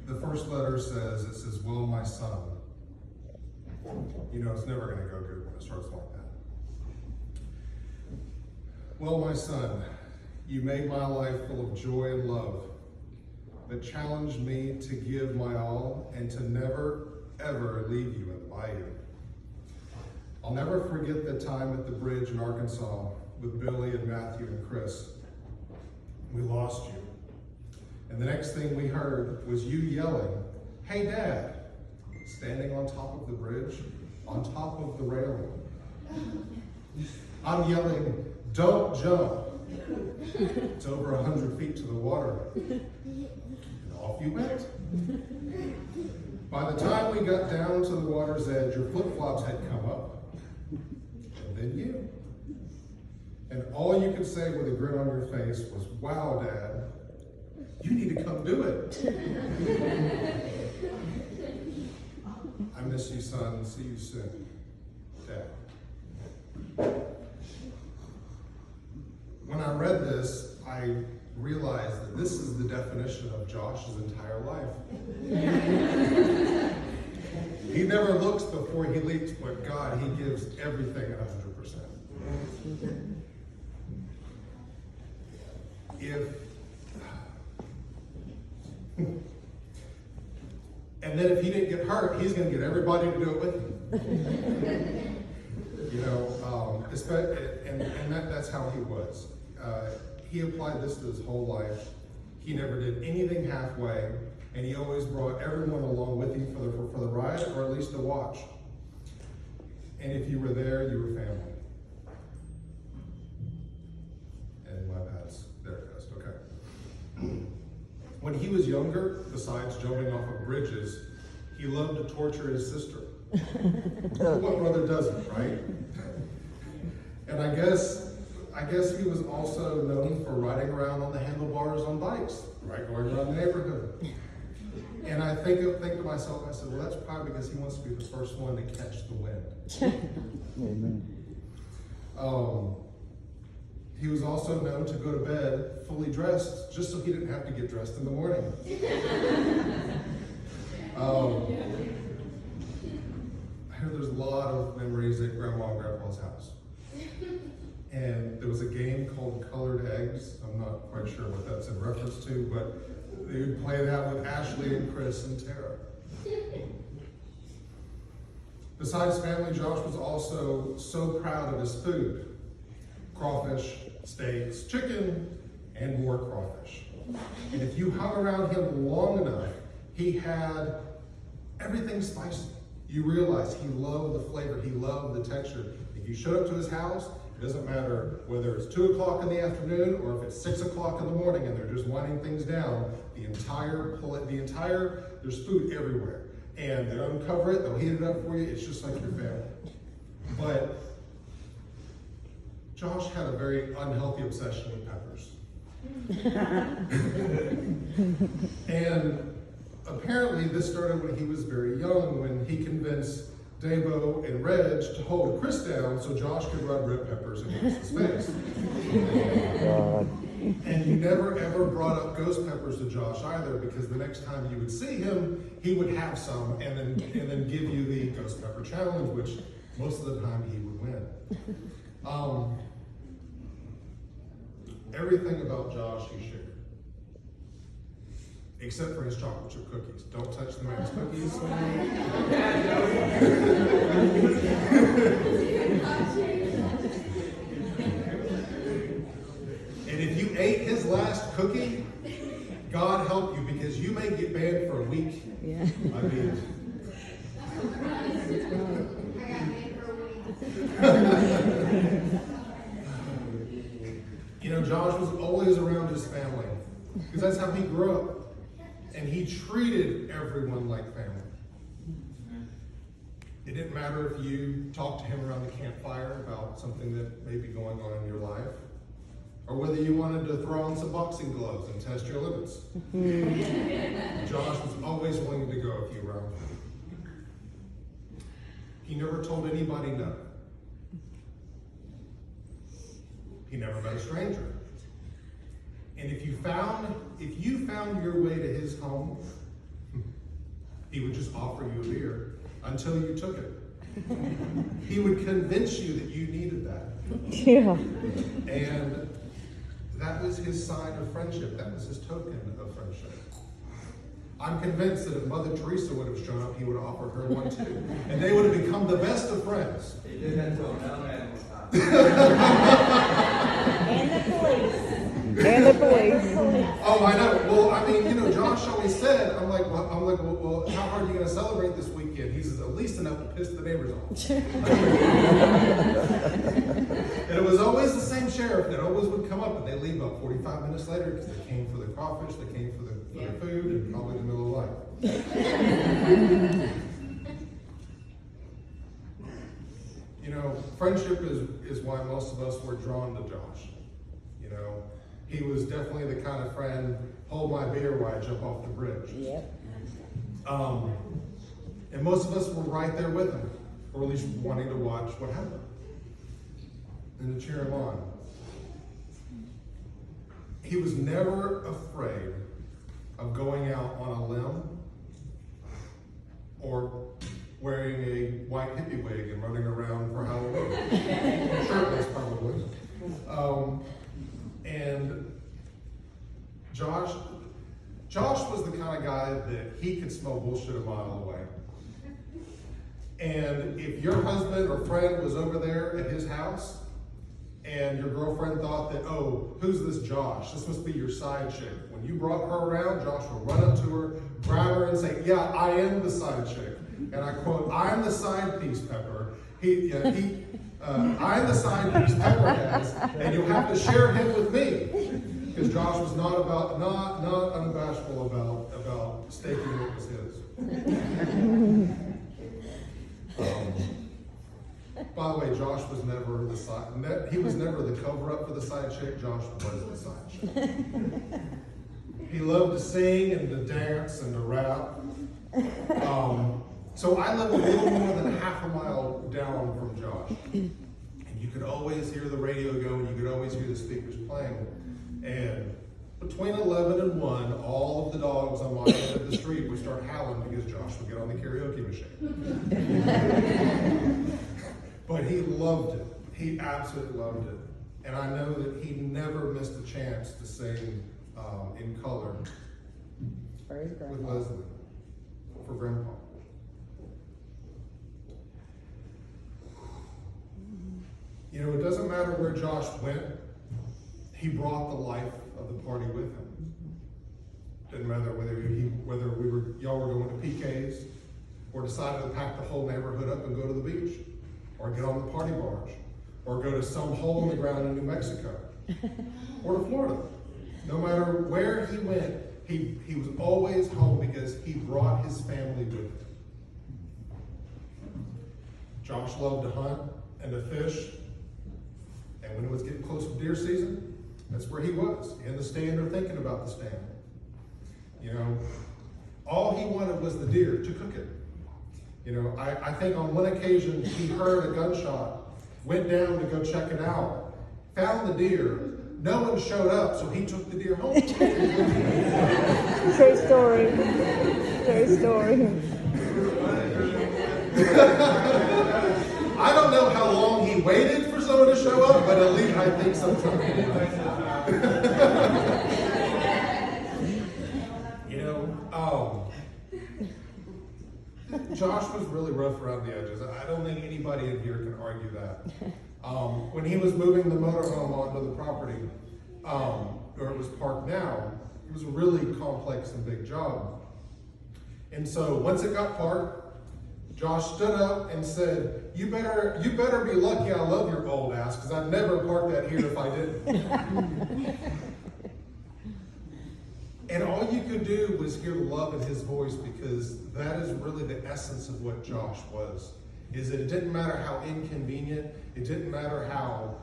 The first letter says, well, my son. You know, it's never going to go good when it starts like that. Well, my son, you made my life full of joy and love, but challenged me to give my all and to never, ever leave you in the bayou. I'll never forget the time at the bridge in Arkansas with Billy and Matthew and Chris. We lost you. And the next thing we heard was you yelling, "Hey, Dad," standing on top of the bridge, on top of the railing. I'm yelling, "Don't jump." It's over 100 feet to the water. And off you went. By the time we got down to the water's edge, your flip-flops had come up. And then you. And all you could say with a grin on your face was, "Wow, Dad, you need to come do it." I miss you, son. See you soon, Dad. When I read this, I realized that this is the definition of Josh's entire life. He never looks before he leaps, but God, he gives everything at 100%. And then if he didn't get hurt, he's going to get everybody to do it with him. You know, and that's how he was. He applied this to his whole life. He never did anything halfway, and he always brought everyone along with him for the ride, or at least to watch. And if you were there, you were family. And my pad's there, guys. Okay. When he was younger, besides jumping off of bridges, he loved to torture his sister. What brother doesn't, right? And I guess he was also known for riding around on the handlebars on bikes, right, going around the neighborhood. And I think to myself, I said, well, that's probably because he wants to be the first one to catch the wind. Amen. He was also known to go to bed fully dressed, just so he didn't have to get dressed in the morning. I heard there's a lot of memories at Grandma and Grandpa's house. And there was a game called Colored Eggs. I'm not quite sure what that's in reference to, but they would play that with Ashley and Chris and Tara. Besides family, Josh was also so proud of his food. Crawfish, steaks, chicken, and more crawfish. And if you hung around him long enough, he had everything spicy. You realize he loved the flavor, he loved the texture. If you showed up to his house, it doesn't matter whether it's 2 o'clock in the afternoon or if it's 6 o'clock in the morning and they're just winding things down, there's food everywhere. And they'll uncover it, they'll heat it up for you, it's just like your family. But Josh had a very unhealthy obsession with peppers. And apparently this started when he was very young, when he convinced Dabo and Reg to hold Chris down so Josh could rub red peppers against his face. And you never ever brought up ghost peppers to Josh either, because the next time you would see him, he would have some and then give you the ghost pepper challenge, which most of the time he would win. Everything about Josh he shared. Except for his chocolate chip cookies. Don't touch the man's cookies. And if you ate his last cookie, God help you, because you may get banned for a week. Yeah. I mean, you know, Josh was always around his family, because that's how he grew up. And he treated everyone like family. It didn't matter if you talked to him around the campfire about something that may be going on in your life, or whether you wanted to throw on some boxing gloves and test your limits. Josh was always willing to go if you were around him. He never told anybody no. He never met a stranger. And if you found your way to his home, he would just offer you a beer until you took it. He would convince you that you needed that. Yeah. And that was his sign of friendship. That was his token of friendship. I'm convinced that if Mother Teresa would have shown up, he would have offered her one too. And they would have become the best of friends. He did that to a mailman one time. And the police. And the police. Oh, I know. Well, I mean, Josh always said, I'm like, well, how hard are you going to celebrate this weekend? He says, at least enough to piss the neighbors off. And it was always the same sheriff that always would come up, and they leave about 45 minutes later because they came for the crawfish, they came for the food, and probably in the middle of the night. Friendship is why most of us were drawn to Josh. He was definitely the kind of friend, hold my beer while I jump off the bridge. Yep. And most of us were right there with him, or at least wanting to watch what happened and to cheer him on. He was never afraid of going out on a limb or wearing a white hippie wig and running around for Halloween. Shirtless, probably. And Josh was the kind of guy that he could smell bullshit a mile away. And if your husband or friend was over there at his house and your girlfriend thought that, oh, who's this Josh? This must be your side chick. When you brought her around, Josh would run up to her, grab her and say, yeah, I am the side chick. And I quote, I'm the side piece, Pepper. I'm the side piece Pepper has, and you'll have to share him with me. Because Josh was not unbashful about staking what was his. By the way, Josh was never the side. He was never the cover up for the side chick. Josh was the side chick. He loved to sing and to dance and to rap. So I lived a little more than half a mile down from Josh. And you could always hear the radio go and you could always hear the speakers playing. And between 11 and 1, all of the dogs on my end of the street would start howling because Josh would get on the karaoke machine. But he loved it. He absolutely loved it. And I know that he never missed a chance to sing in color with Leslie for Grandpa. It doesn't matter where Josh went, he brought the life of the party with him. Didn't matter whether y'all were going to PK's or decided to pack the whole neighborhood up and go to the beach, or get on the party barge, or go to some hole in the ground in New Mexico, or to Florida. No matter where he went, he was always home because he brought his family with him. Josh loved to hunt and to fish. And when it was getting close to deer season, that's where he was, in the stand or thinking about the stand. All he wanted was the deer to cook it. I think on one occasion he heard a gunshot, went down to go check it out, found the deer. No one showed up, so he took the deer home. True story. True story. I don't know how long he waited for someone to show up, but at least I think sometime. Josh was really rough around the edges. I don't think anybody in here can argue that. When he was moving the motorhome onto the property, where it was parked now, it was a really complex and big job. And so once it got parked, Josh stood up and said, you better be lucky I love your old ass, because I'd never park that here if I didn't. And all you could do was hear the love in his voice, because that is really the essence of what Josh was. Is that it didn't matter how inconvenient, it didn't matter how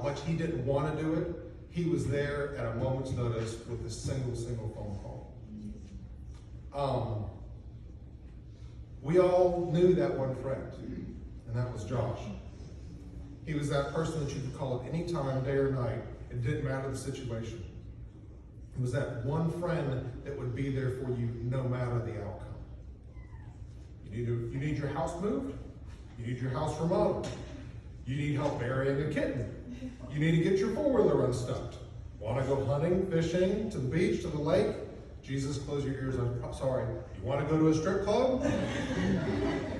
much he didn't want to do it, he was there at a moment's notice with a single phone call. We all knew that one friend, and that was Josh. He was that person that you could call at any time, day or night. It didn't matter the situation. It was that one friend that would be there for you no matter the outcome. You need your house moved. You need your house remodeled. You need help burying a kitten. You need to get your four-wheeler unstuck. Want to go hunting, fishing, to the beach, to the lake? Jesus, close your ears. I'm sorry. You want to go to a strip club?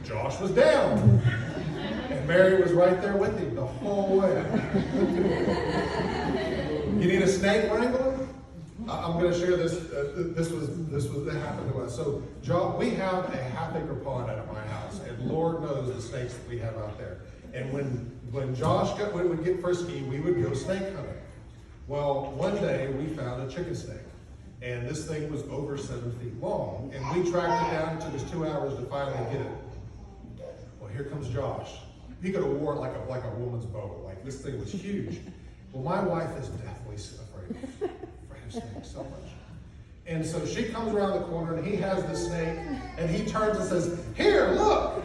Josh was down. And Mary was right there with him the whole way. You need a snake wrangler? I'm going to share this. That happened to us. So, we have a half-acre pond out of my house, and Lord knows the snakes that we have out there. And when Josh would get frisky, we would go snake hunting. Well, one day we found a chicken snake, and this thing was over 7 feet long, and we tracked it down. It took us 2 hours to finally get it. Well, here comes Josh. He could have worn it like a woman's bow. Like, this thing was huge. Well, my wife is deathly afraid of snakes so much. And so she comes around the corner, and he has the snake, and he turns and says, "Here, look!"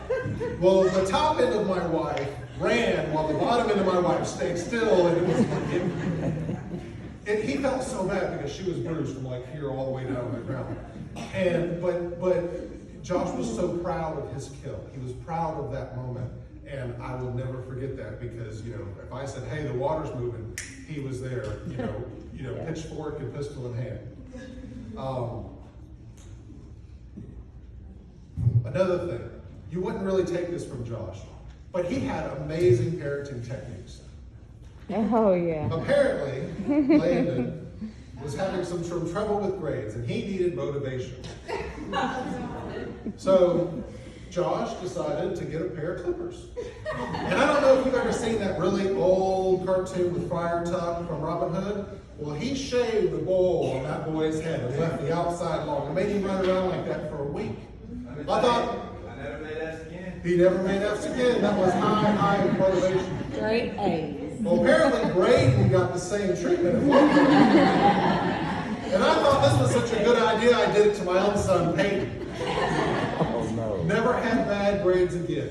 Well, the top end of my wife ran while the bottom end of my wife stayed still, and it was like, and he felt so bad because she was bruised from like here all the way down to the ground. And but Josh was so proud of his kill. He was proud of that moment, and I will never forget that because if I said, "Hey, the water's moving," he was there. Pitchfork and pistol in hand. Another thing, you wouldn't really take this from Josh, but he had amazing parenting techniques. Oh, yeah. Apparently, Landon was having some trouble with grades, and he needed motivation. So, Josh decided to get a pair of clippers. And I don't know if you've ever seen that really old cartoon with Friar Tuck from Robin Hood. Well, he shaved the bowl on that boy's head and left the outside long and made him run around like that for a week. I thought, I never made F's again. He never made F's again. That was high motivation. Great A's. Well, apparently Braden got the same treatment at one point. And I thought this was such a good idea, I did it to my own son, Peyton. Oh, no. Never had bad grades again.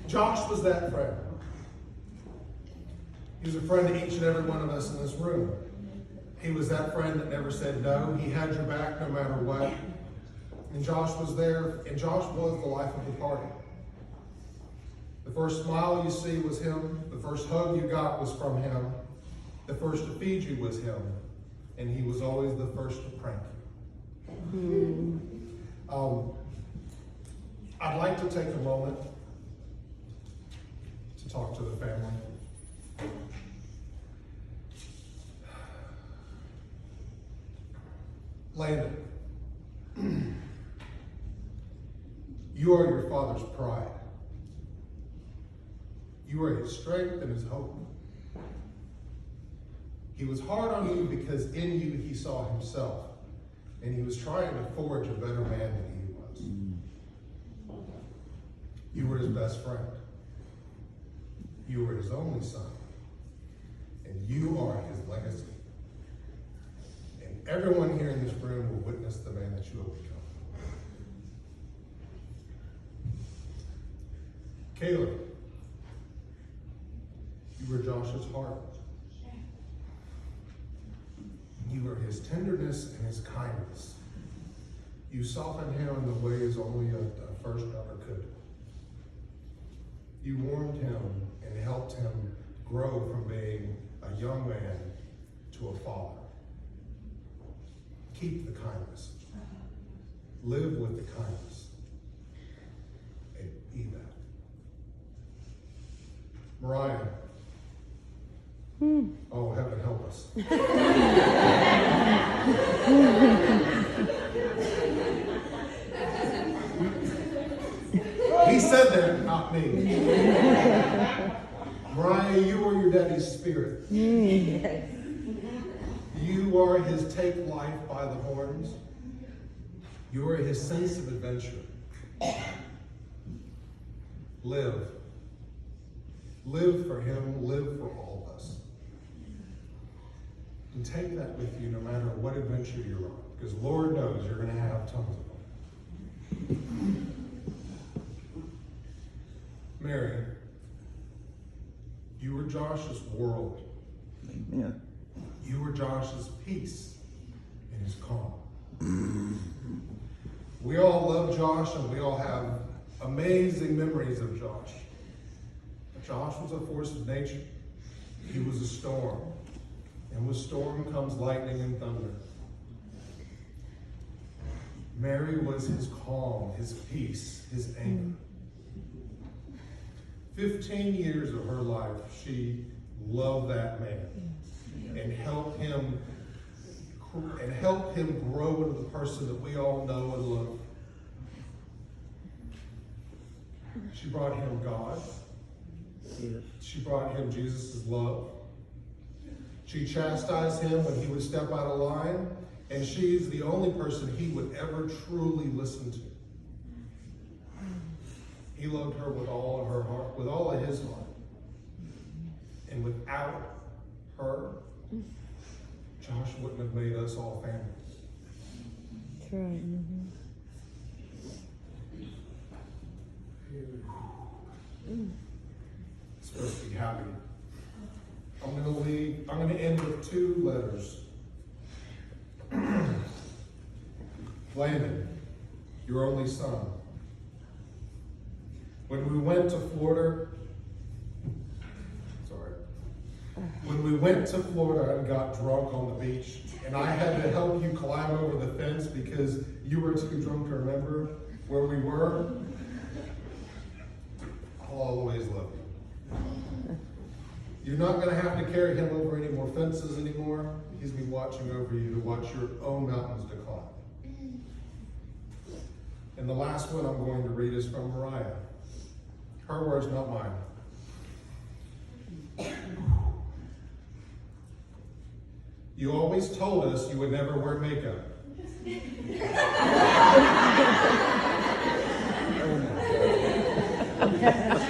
Josh was that friend. He was a friend to each and every one of us in this room. He was that friend that never said no. He had your back no matter what. And Josh was there, and Josh was the life of the party. The first smile you see was him. The first hug you got was from him. The first to feed you was him. And he was always the first to prank you. I'd like to take a moment to talk to the family. Landon, you are your father's pride. You are his strength and his hope. He was hard on you because in you he saw himself, and he was trying to forge a better man than he was. You were his best friend. You were his only son, and you are his legacy. And everyone here in this room will witness the man that you will become. Caleb, you were Josh's heart. You were his tenderness and his kindness. You softened him in the ways only a first brother could. You warmed him and helped him grow from being a young man to a father. Keep the kindness. Live with the kindness. And be that. Mariah. Oh, heaven help us. He said that, not me. Mariah, you are your daddy's spirit. Yes. You are his take life by the horns. You are his sense of adventure. Live. Live for him, live for all of us. And take that with you no matter what adventure you're on, because Lord knows you're going to have tons of them. Mary, you were Josh's world. Amen. You were Josh's peace and his calm. We all love Josh and we all have amazing memories of Josh. But Josh was a force of nature. He was a storm. And with storm comes lightning and thunder. Mary was his calm, his peace, his anchor. 15 years of her life, she loved that man and helped him grow into the person that we all know and love. She brought him God. Yes. She brought him Jesus' love. She chastised him when he would step out of line, and she's the only person he would ever truly listen to. He loved her with all of her heart, with all of his heart. And without her, Josh wouldn't have made us all family. That's right. Mm-hmm. It's supposed to be happy. I'm going to end with 2 letters. Landon, your only son. When we went to Florida and got drunk on the beach, and I had to help you climb over the fence because you were too drunk to remember where we were, I'll always love you. You're not going to have to carry him over any more fences anymore. He's been watching over you to watch your own mountains decline. And the last one I'm going to read is from Mariah. Her words, not mine. You always told us you would never wear makeup.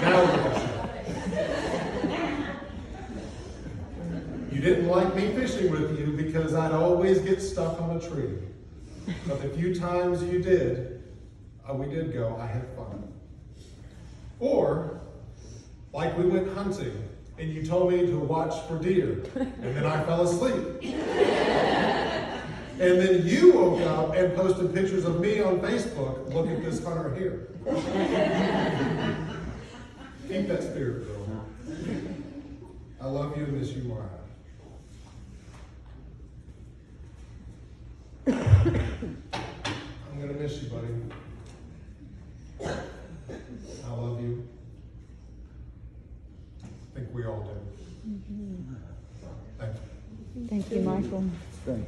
Now look at you. You didn't like me fishing with you because I'd always get stuck on a tree. But the few times you did, we did go, I had fun. Or, like we went hunting, and you told me to watch for deer, and then I fell asleep. And then you woke up and posted pictures of me on Facebook. Look at this hunter here. Keep that spirit, girl. I love you and miss you, Mariah. I'm going to miss you, buddy. I love you. I think we all do. Thank you. Thank you, Michael. Thank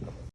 you.